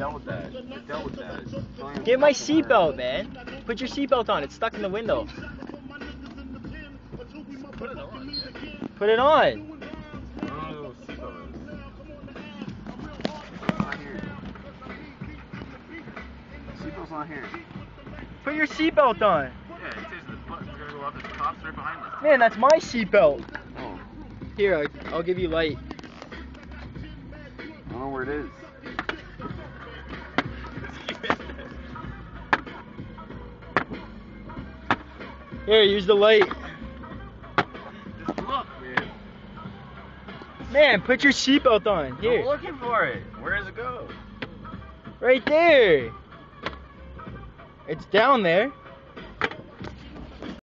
dealt with that. I dealt with that. Get my seatbelt, man. Put your seatbelt on. It's stuck in the window. Put it on. Man. Put it on. I don't know what seatbelt is. Seatbelt's not here. Seatbelt's not here. Put your seatbelt on. Yeah, it says the button's gonna go off. The cops right behind us. Man, that's my seatbelt. Oh. Here, I'll give you light. I don't know where it is. Here, use the light. Just look, man. Man, put your seatbelt on. Here. I'm looking for it. Where does it go? Right there. It's down there.